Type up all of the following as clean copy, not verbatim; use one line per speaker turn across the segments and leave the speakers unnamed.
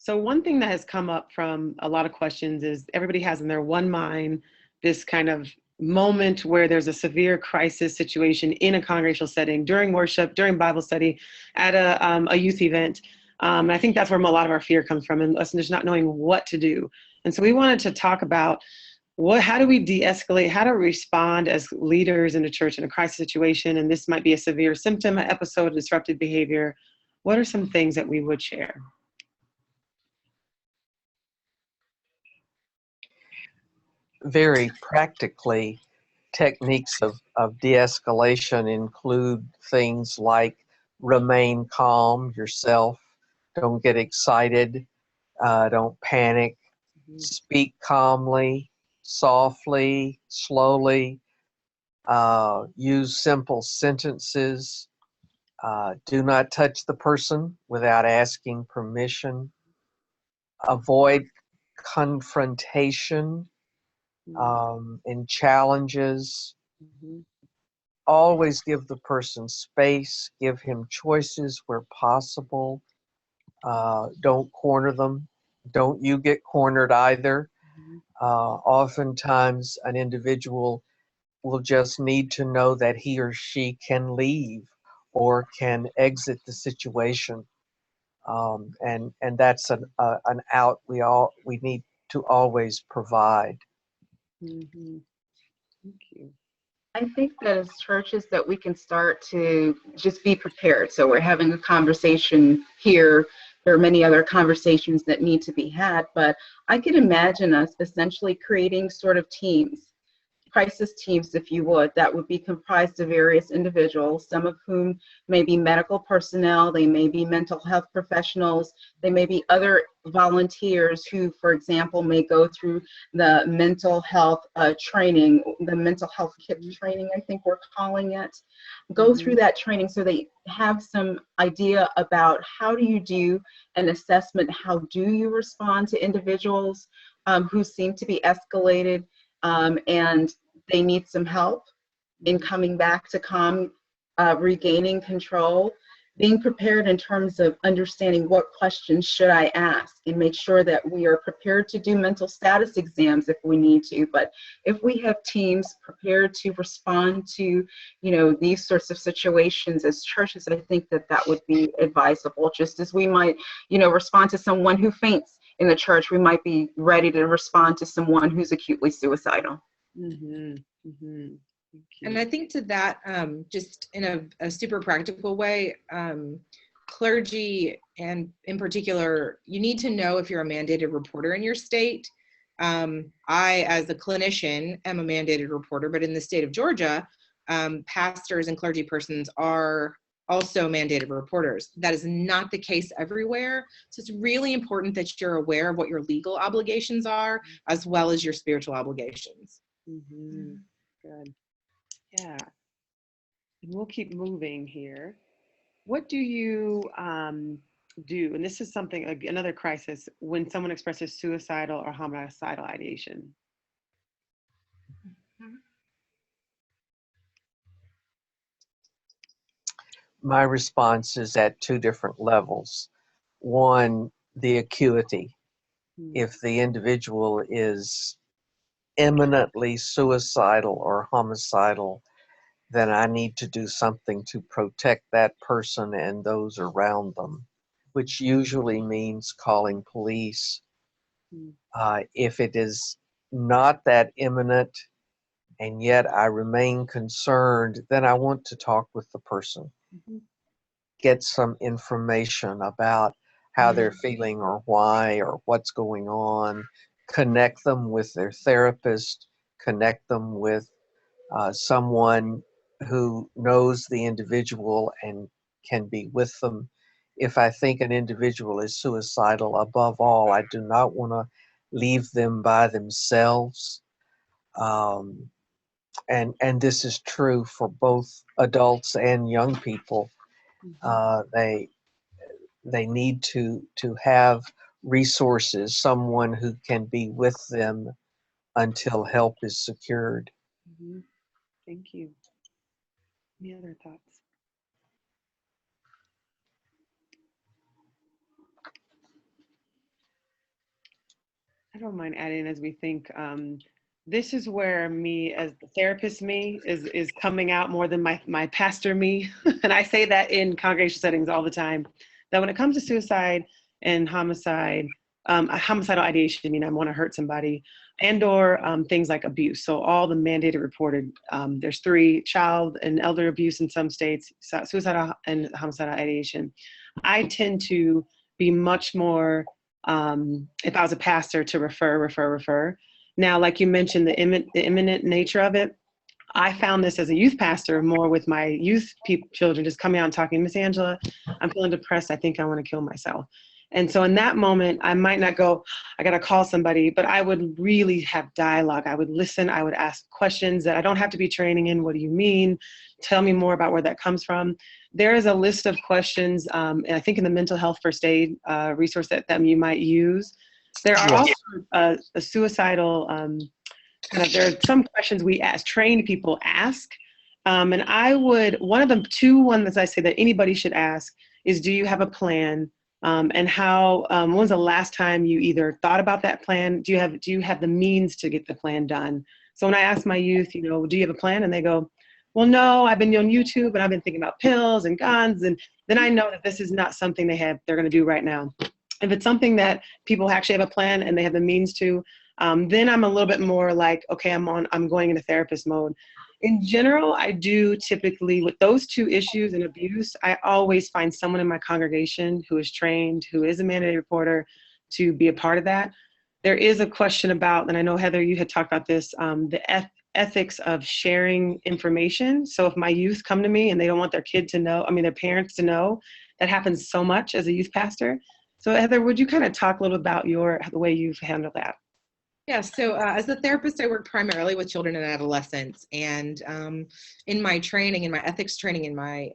So one thing that has come up from a lot of questions is everybody has in their one mind this kind of moment where there's a severe crisis situation in a congregational setting, during worship, during Bible study, at a youth event. And I think that's where a lot of our fear comes from, and us just not knowing what to do. And so we wanted to talk about how do we de-escalate, how to respond as leaders in the church in a crisis situation, and this might be a severe symptom, an episode of disruptive behavior. What are some things that we would share?
Very practically, techniques of de-escalation include things like remain calm yourself, don't get excited, don't panic, speak calmly, softly, slowly, use simple sentences, do not touch the person without asking permission, avoid confrontation in challenges. Always give the person space, give him choices where possible. Don't corner them. Don't you get cornered either. Oftentimes an individual will just need to know that he or she can leave or can exit the situation. And that's an out we need to always provide.
Mm-hmm. Thank you.
I think that as churches that we can start to just be prepared. So we're having a conversation here. There are many other conversations that need to be had, but I could imagine us essentially creating sort of teams, crisis teams, if you would, that would be comprised of various individuals, some of whom may be medical personnel, they may be mental health professionals, they may be other volunteers who, for example, may go through the mental health training, the mental health kit training, I think we're calling it, go through that training so they have some idea about how do you do an assessment, how do you respond to individuals who seem to be escalated, and they need some help in coming back to calm, regaining control, being prepared in terms of understanding what questions should I ask, and make sure that we are prepared to do mental status exams if we need to. But if we have teams prepared to respond to, these sorts of situations as churches, I think that that would be advisable. Just as we might, respond to someone who faints in the church, we might be ready to respond to someone who's acutely suicidal.
Mm-hmm. Mm-hmm.
And I think to that, just in a super practical way, clergy, and in particular, you need to know if you're a mandated reporter in your state. I, as a clinician, am a mandated reporter, but in the state of Georgia, pastors and clergy persons are also mandated reporters. That is not the case everywhere. So it's really important that you're aware of what your legal obligations are, as well as your spiritual obligations.
Mm-hmm. Good. Yeah. And we'll keep moving here. What do you do? And this is something, another crisis, when someone expresses suicidal or homicidal ideation.
My response is at two different levels. One, the acuity. If the individual is imminently suicidal or homicidal, then I need to do something to protect that person and those around them, which usually means calling police. If it is not that imminent and yet I remain concerned, then I want to talk with the person, get some information about how they're feeling or why or what's going on, connect them with their therapist, connect them with someone who knows the individual and can be with them. If I think an individual is suicidal, above all, I do not want to leave them by themselves. And this is true for both adults and young people. They need to have resources, someone who can be with them until help is secured.
Thank you. Any other thoughts? I don't mind adding as we think. This is where me as the therapist me is coming out more than my pastor me. And I say that in congregation settings all the time, that when it comes to suicide and homicide, homicidal ideation, I mean, I want to hurt somebody, and or things like abuse. So all the mandated reported, there's 3: child and elder abuse in some states, suicidal and homicidal ideation. I tend to be much more, if I was a pastor, to refer. Now, like you mentioned, the imminent nature of it, I found this as a youth pastor more with my youth children just coming out and talking, Miss Angela, I'm feeling depressed. I think I want to kill myself. And so in that moment, I might not go, I got to call somebody, but I would really have dialogue. I would listen. I would ask questions that I don't have to be training in. What do you mean? Tell me more about where that comes from. There is a list of questions, and I think in the mental health first aid resource that you might use. There are also a suicidal, there are some questions we as trained people ask. And I would, one of the 2 ones I say that anybody should ask is, do you have a plan? And how, when was the last time you either thought about that plan? Do you have the means to get the plan done? So when I ask my youth, do you have a plan? And they go, well, no, I've been on YouTube and I've been thinking about pills and guns. And then I know that this is not something they're going to do right now. If it's something that people actually have a plan and they have the means to, then I'm a little bit more like, okay, I'm going into therapist mode. In general, I do typically, with those 2 issues and abuse, I always find someone in my congregation who is trained, who is a mandated reporter, to be a part of that. There is a question about, and I know, Heather, you had talked about this, the ethics of sharing information. So if my youth come to me and they don't want their kid to know, their parents to know, that happens so much as a youth pastor. So Heather, would you kind of talk a little about the way you've handled that?
Yeah, so as a therapist, I work primarily with children and adolescents. And in my training, in my ethics training, in my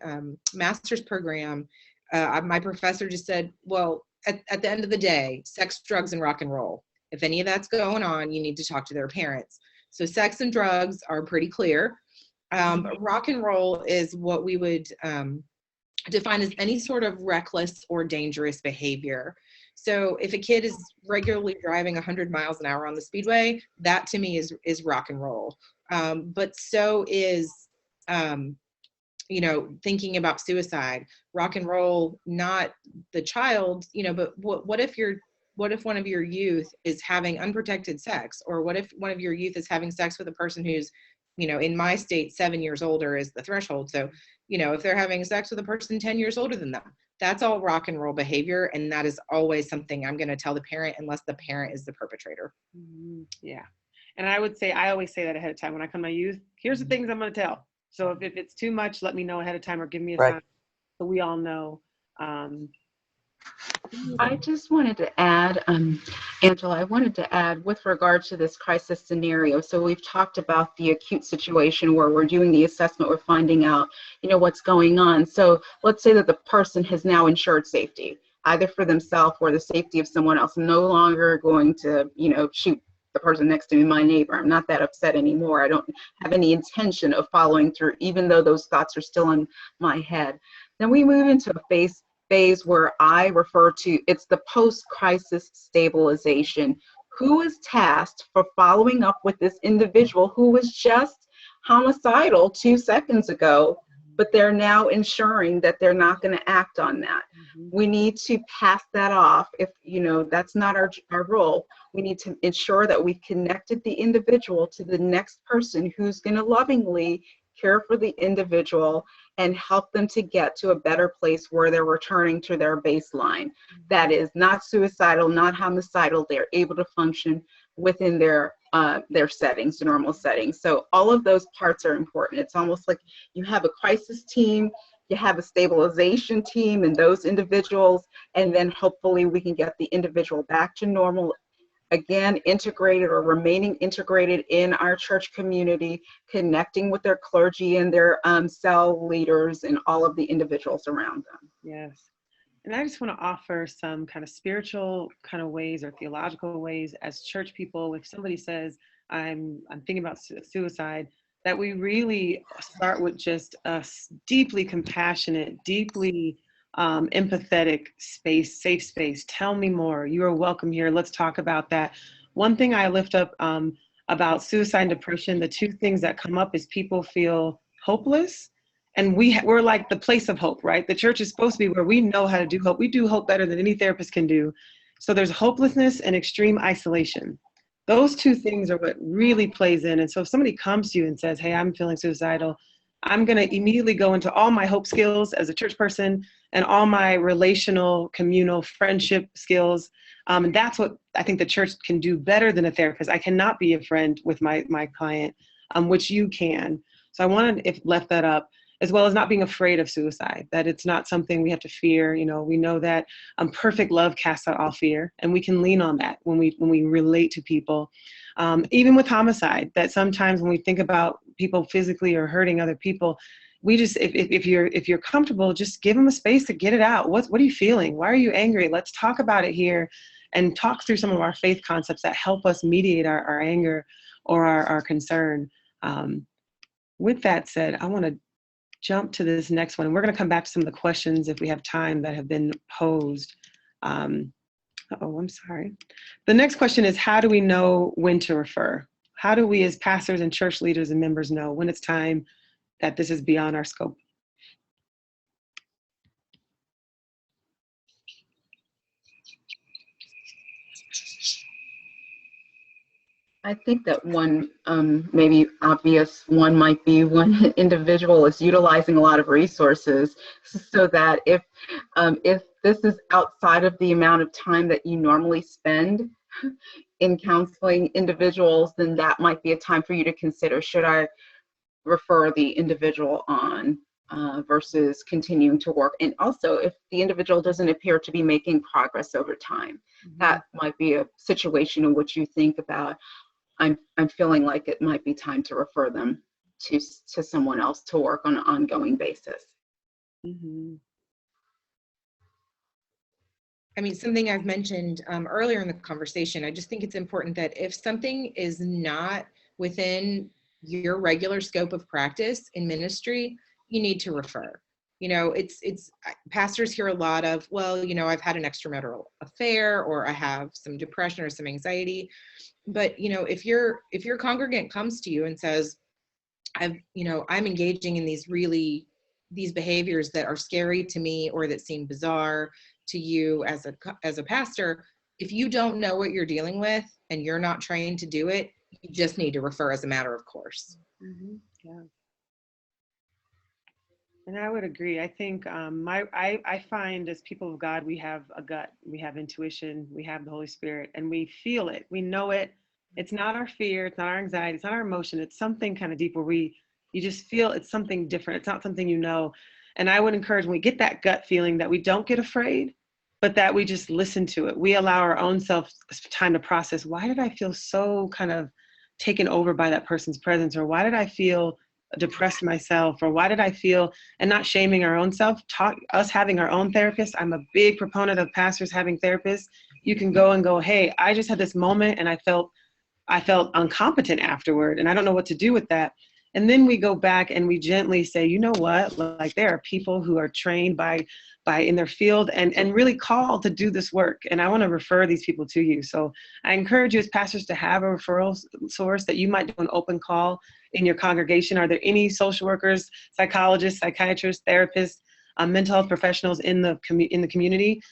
master's program, my professor just said, well, at the end of the day, sex, drugs, and rock and roll. If any of that's going on, you need to talk to their parents. So sex and drugs are pretty clear. Rock and roll is what we would define as any sort of reckless or dangerous behavior. So if a kid is regularly driving 100 miles an hour on the speedway, that to me is rock and roll. But so is, thinking about suicide. Rock and roll, not the child, but what if one of your youth is having unprotected sex? Or what if one of your youth is having sex with a person who's, in my state, 7 years older is the threshold. So, if they're having sex with a person 10 years older than them, that's all rock and roll behavior. And that is always something I'm going to tell the parent unless the parent is the perpetrator.
Yeah. And I always say that ahead of time. When I come to my youth, here's the things I'm going to tell. So if it's too much, let me know ahead of time or give me a sign so we all know.
I just wanted to add, Angela, I wanted to add with regard to this crisis scenario. So we've talked about the acute situation where we're doing the assessment, we're finding out, what's going on. So let's say that the person has now ensured safety, either for themselves or the safety of someone else. I'm no longer going to, shoot the person next to me, my neighbor. I'm not that upset anymore. I don't have any intention of following through, even though those thoughts are still in my head. Then we move into a phase where I refer to, it's the post-crisis stabilization. Who is tasked for following up with this individual who was just homicidal 2 seconds ago, but they're now ensuring that they're not going to act on that. We need to pass that off. If, that's not our role, we need to ensure that we've connected the individual to the next person who's going to lovingly care for the individual and help them to get to a better place where they're returning to their baseline. That is not suicidal, not homicidal. They're able to function within their settings, the normal settings. So all of those parts are important. It's almost like you have a crisis team, you have a stabilization team and those individuals, and then hopefully we can get the individual back to normal, again, integrated or remaining integrated in our church community, connecting with their clergy and their cell leaders and all of the individuals around them.
Yes. And I just want to offer some kind of spiritual kind of ways or theological ways as church people. If somebody says, I'm thinking about suicide, that we really start with just a deeply compassionate, deeply empathetic space, safe space. Tell me more. You are welcome here. Let's talk about that. one thing I lift up about suicide and depression, the two things that come up is people feel hopeless. And we're like the place of hope, right? The church is supposed to be where we know how to do hope. We do hope better than any therapist can do. So there's hopelessness and extreme isolation. Those two things are what really plays in. And so if somebody comes to you and says, hey, I'm feeling suicidal, I'm going to immediately go into all my hope skills as a church person and all my relational, communal, friendship skills. And that's what I think the church can do better than a therapist. I cannot be a friend with my client, which you can. So I wanted to left that up, as well as not being afraid of suicide, that it's not something we have to fear. You know, we know that perfect love casts out all fear, and we can lean on that when we relate to people. Even with homicide, that sometimes when we think about people physically or hurting other people, we just, if you're comfortable, just give them a space to get it out. What are you feeling? Why are you angry? Let's talk about it here and talk through some of our faith concepts that help us mediate our anger or our concern. With that said, I want to jump to this next one. And we're going to come back to some of the questions, if we have time, that have been posed. I'm sorry. The next question is, how do we know when to refer? How do we as pastors and church leaders and members know when it's time that this is beyond our scope?
I think that one maybe obvious one might be when an individual is utilizing a lot of resources, so that if this is outside of the amount of time that you normally spend in counseling individuals, then that might be a time for you to consider, should I refer the individual on versus continuing to work. And also, if the individual doesn't appear to be making progress over time, that might be a situation in which you think about, I'm feeling like it might be time to refer them to someone else to work on an ongoing basis.
Mm-hmm.
I mean, something I've mentioned earlier in the conversation, I just think it's important that if something is not within your regular scope of practice in ministry, you need to refer. You know, it's pastors hear a lot of, well, you know, I've had an extramarital affair, or I have some depression or some anxiety. But, you know, if your congregant comes to you and says, I'm engaging in these behaviors that are scary to me or that seem bizarre to you as a pastor, if you don't know what you're dealing with and you're not trained to do it, you just need to refer as a matter of course.
Mm-hmm. Yeah. And I would agree. I think I find as people of God, we have a gut, we have intuition, we have the Holy Spirit, and we feel it. We know it. It's not our fear, it's not our anxiety, it's not our emotion. It's something kind of deep where you just feel it's something different. It's not something you know. And I would encourage, when we get that gut feeling, that we don't get afraid, but that we just listen to it. We allow our own self time to process. Why did I feel so kind of taken over by that person's presence? Or why did I feel depressed myself? Or why did I feel, and not shaming our own self, us having our own therapist. I'm a big proponent of pastors having therapists. You can go and go, hey, I just had this moment and I felt incompetent afterward, and I don't know what to do with that. And then we go back and we gently say, you know what, like, there are people who are trained by in their field and really called to do this work. And I want to refer these people to you. So I encourage you as pastors to have a referral source, that you might do an open call in your congregation. Are there any social workers, psychologists, psychiatrists, therapists, mental health professionals in the community?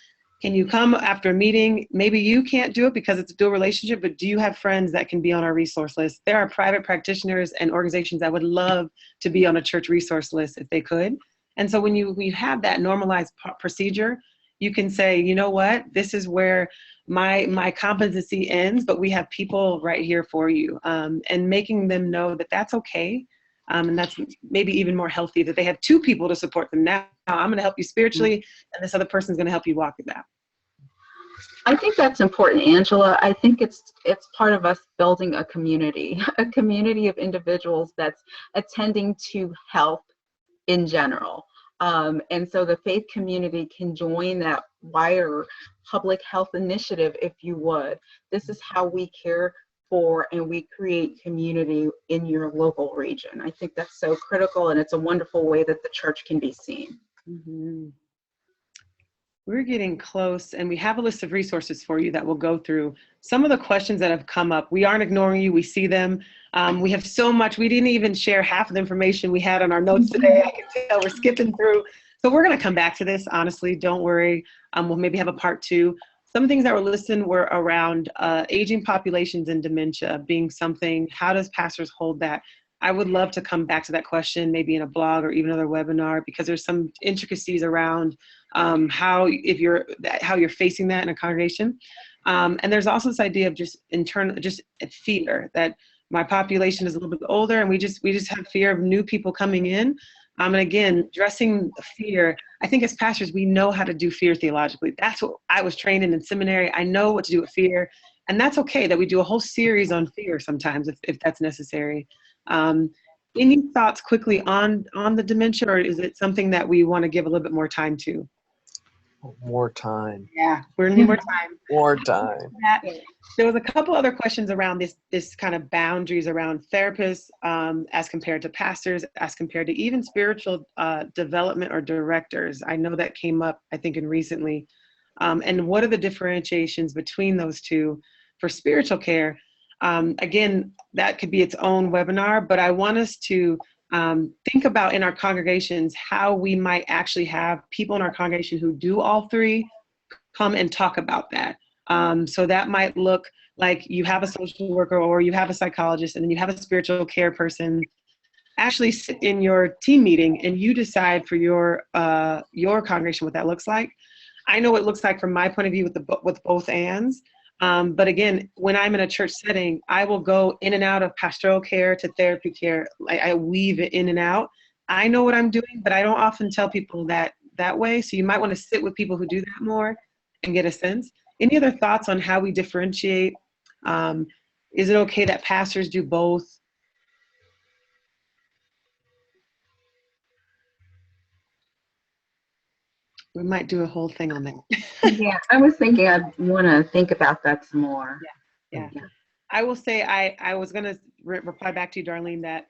Can you come after a meeting? Maybe you can't do it because it's a dual relationship, but do you have friends that can be on our resource list? There are private practitioners and organizations that would love to be on a church resource list if they could. And so when you have that normalized procedure, you can say, you know what, this is where my competency ends, but we have people right here for you, and making them know that that's okay. And that's maybe even more healthy, that they have two people to support them. Now I'm going to help you spiritually, and this other person's going to help you walk it out.
I think that's important, Angela. I think it's part of us building a community of individuals that's attending to health in general. And so the faith community can join that wider public health initiative, if you would. This is how we care for and we create community in your local region. I think that's so critical, and it's a wonderful way that the church can be seen.
Mm-hmm. We're getting close, and we have a list of resources for you that we'll go through. Some of the questions that have come up, we aren't ignoring you, we see them. We have so much, we didn't even share half of the information we had on our notes today. I can tell we're skipping through. So we're gonna come back to this, honestly, don't worry. We'll maybe have a part 2. Some things that were listed were around aging populations and dementia being something. How does pastors hold that? I would love to come back to that question, maybe in a blog or even another webinar, because there's some intricacies around how you're facing that in a congregation. And there's also this idea of just fear that my population is a little bit older, and we just have fear of new people coming in. And again, addressing fear, I think as pastors, we know how to do fear theologically. That's what I was trained in seminary. I know what to do with fear. And that's okay that we do a whole series on fear sometimes if that's necessary. Any thoughts quickly on the dementia, or is it something that we want to give a little bit more time to?
More time.
Yeah, we're gonna need more time.
More time.
There was a couple other questions around this kind of boundaries around therapists as compared to pastors, as compared to even spiritual development or directors. I know that came up, I think, recently. And what are the differentiations between those two for spiritual care? Again, that could be its own webinar, but I want us to think about in our congregations how we might actually have people in our congregation who do all three come and talk about that. So that might look like you have a social worker or you have a psychologist and then you have a spiritual care person actually sit in your team meeting and you decide for your congregation what that looks like. I know what it looks like from my point of view with both ands. But again, when I'm in a church setting, I will go in and out of pastoral care to therapy care. I weave it in and out. I know what I'm doing, but I don't often tell people that way. So you might want to sit with people who do that more and get a sense. Any other thoughts on how we differentiate? Is it okay that pastors do both? We might do a whole thing on that.
Yeah, I was thinking I'd want to think about that some more.
Yeah. I will say I was going to reply back to you, Darlene, that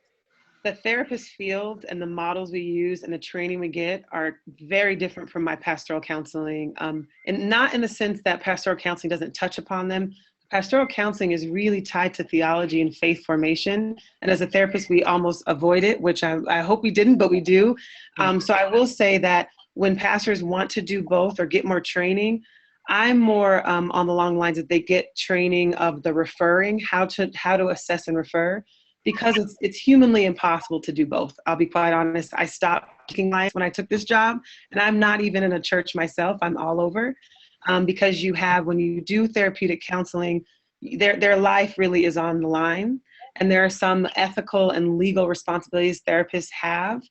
the therapist field and the models we use and the training we get are very different from my pastoral counseling. And not in the sense that pastoral counseling doesn't touch upon them. Pastoral counseling is really tied to theology and faith formation. And as a therapist, we almost avoid it, which I hope we didn't, but we do. So I will say that when pastors want to do both or get more training, I'm more on the long lines that they get training of the referring, how to assess and refer, because it's humanly impossible to do both. I'll be quite honest. I stopped taking clients when I took this job, and I'm not even in a church myself. I'm all over, because when you do therapeutic counseling, their life really is on the line, and there are some ethical and legal responsibilities therapists have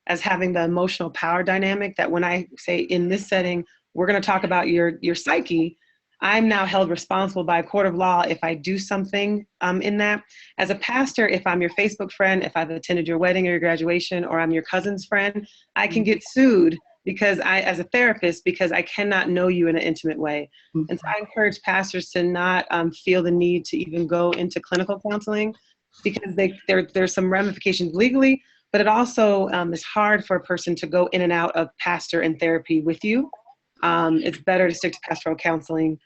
as having the emotional power dynamic that when I say in this setting, we're going to talk about your psyche, I'm now held responsible by a court of law if I do something in that. As a pastor, if I'm your Facebook friend, if I've attended your wedding or your graduation, or I'm your cousin's friend, I can get sued as a therapist, because I cannot know you in an intimate way. And so I encourage pastors to not feel the need to even go into clinical counseling, because there's some ramifications legally, but it also is hard for a person to go in and out of pastor and therapy with you. It's better to stick to pastoral counseling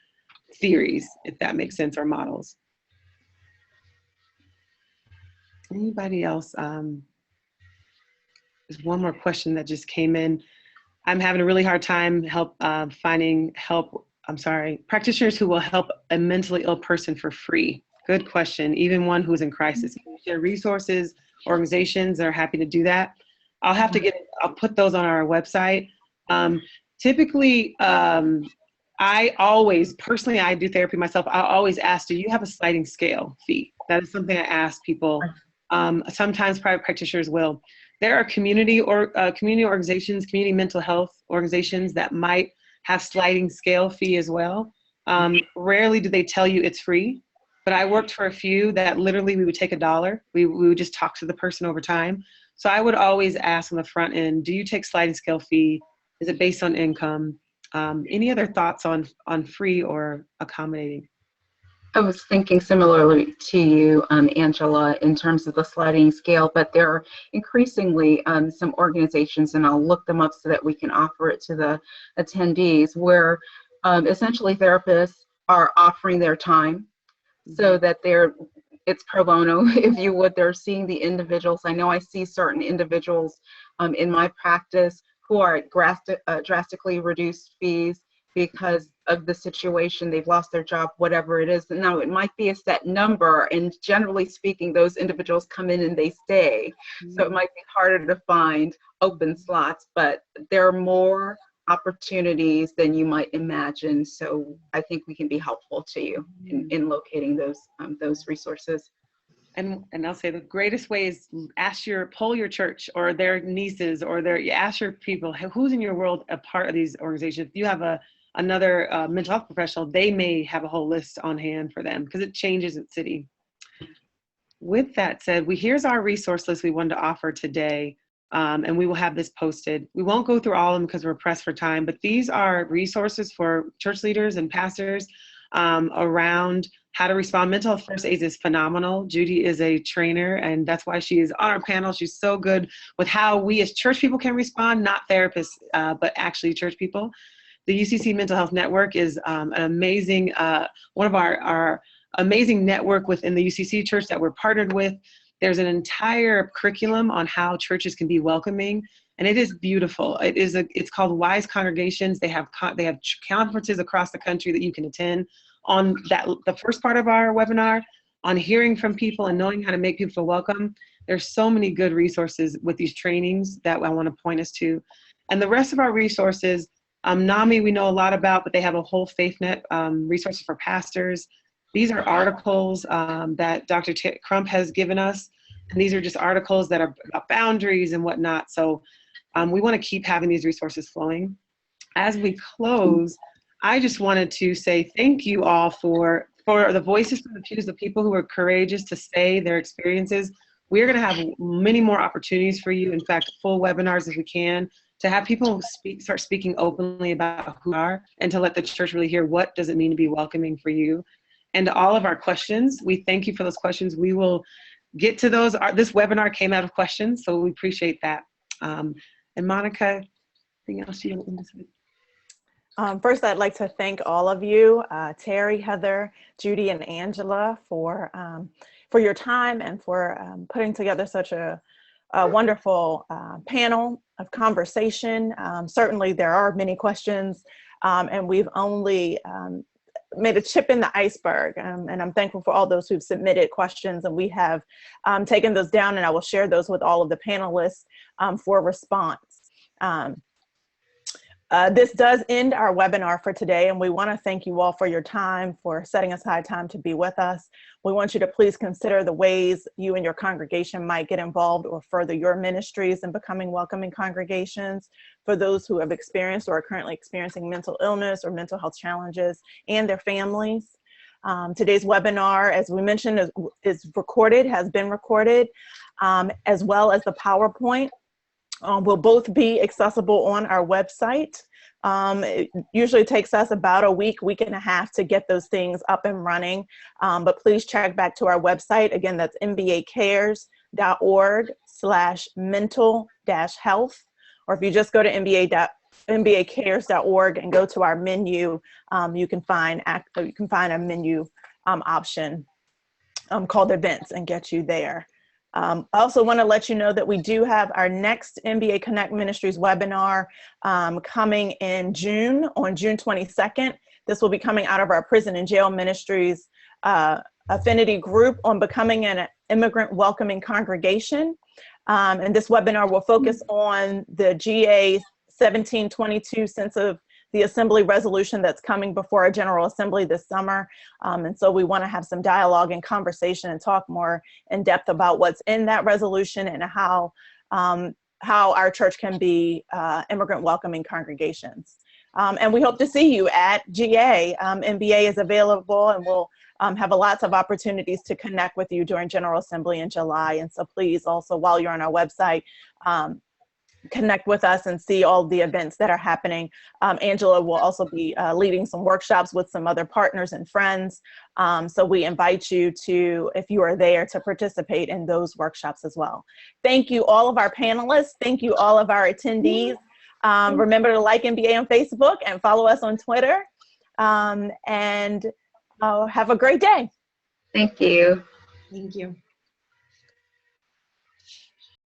theories, if that makes sense, or models. Anybody else? There's one more question that just came in. I'm having a really hard time finding practitioners who will help a mentally ill person for free. Good question. Even one who's in crisis. Can you share resources, organizations that are happy to do that? I'll put those on our website. Typically, I do therapy myself. I always ask, do you have a sliding scale fee? That is something I ask people. Sometimes private practitioners will. There are community organizations, community mental health organizations that might have sliding scale fee as well. Rarely do they tell you it's free, but I worked for a few that literally we would take $1. We would just talk to the person over time. So I would always ask on the front end, do you take sliding scale fee? Is it based on income? Any other thoughts on free or accommodating?
I was thinking similarly to you, Angela, in terms of the sliding scale, but there are increasingly some organizations, and I'll look them up so that we can offer it to the attendees, where essentially therapists are offering their time so that it's pro bono, if you would. They're seeing the individuals. I know I see certain individuals in my practice who are at drastically reduced fees because of the situation. They've lost their job, whatever it is. Now, it might be a set number, and generally speaking, those individuals come in and they stay. So it might be harder to find open slots, but there are more opportunities than you might imagine. So I think we can be helpful to you in locating those resources.
And I'll say the greatest way is poll your church or their nieces or ask your people who's in your world a part of these organizations. If you have another mental health professional, they may have a whole list on hand for them because it changes in city. With that said, here's our resource list we wanted to offer today. And we will have this posted. We won't go through all of them because we're pressed for time, but these are resources for church leaders and pastors around how to respond. Mental health first aid is phenomenal. Judy is a trainer, and that's why she is on our panel. She's so good with how we as church people can respond, not therapists, but actually church people. The UCC Mental Health Network is an amazing, one of our amazing network within the UCC church that we're partnered with. There's an entire curriculum on how churches can be welcoming, and it is beautiful. It's called Wise Congregations. They have conferences across the country that you can attend. On the first part of our webinar, on hearing from people and knowing how to make people feel welcome. There's so many good resources with these trainings that I want to point us to. And the rest of our resources, NAMI we know a lot about, but they have a whole FaithNet resources for pastors. These are articles that Dr. Crump has given us, and these are just articles that are about boundaries and whatnot. So we want to keep having these resources flowing. As we close, I just wanted to say thank you all for the voices from the pews, the people who are courageous to say their experiences. We're going to have many more opportunities for you, in fact, full webinars if we can, to have people start speaking openly about who they are and to let the church really hear what does it mean to be welcoming for you. And all of our questions, we thank you for those questions. We will get to those. This webinar came out of questions, so we appreciate that. And Monica, anything else you want to say?
First, I'd like to thank all of you, Terry, Heather, Judy, and Angela, for your time and for putting together such a wonderful panel of conversation. Certainly, there are many questions, and we've only made a chip in the iceberg, and I'm thankful for all those who've submitted questions, and we have taken those down, and I will share those with all of the panelists for response. This does end our webinar for today, and we want to thank you all for your time, for setting aside time to be with us. We want you to please consider the ways you and your congregation might get involved or further your ministries in becoming welcoming congregations for those who have experienced or are currently experiencing mental illness or mental health challenges and their families. Today's webinar, as we mentioned, is recorded, has been recorded, as well as the PowerPoint. Will both be accessible on our website. It usually takes us about a week and a half to get those things up and running, but please check back to our website. Again, that's mbacares.org/mental-health, or if you just go to mbacares.org and go to our menu, you can find a menu option called events and get you there. I also want to let you know that we do have our next MBA Connect Ministries webinar coming in June, on June 22nd. This will be coming out of our Prison and Jail Ministries affinity group on becoming an immigrant welcoming congregation. And this webinar will focus on the GA 1722 Sense of the Assembly resolution that's coming before our General Assembly this summer. And so we want to have some dialogue and conversation and talk more in depth about what's in that resolution and how our church can be immigrant welcoming congregations. And we hope to see you at GA. MBA is available, and we'll have lots of opportunities to connect with you during General Assembly in July. And so please also, while you're on our website, connect with us and see all the events that are happening. Angela will also be leading some workshops with some other partners and friends. So we invite you to, if you are there, to participate in those workshops as well. Thank you, all of our panelists. Thank you, all of our attendees. Remember to like MBA on Facebook and follow us on Twitter. And have a great day.
Thank you.
Thank you.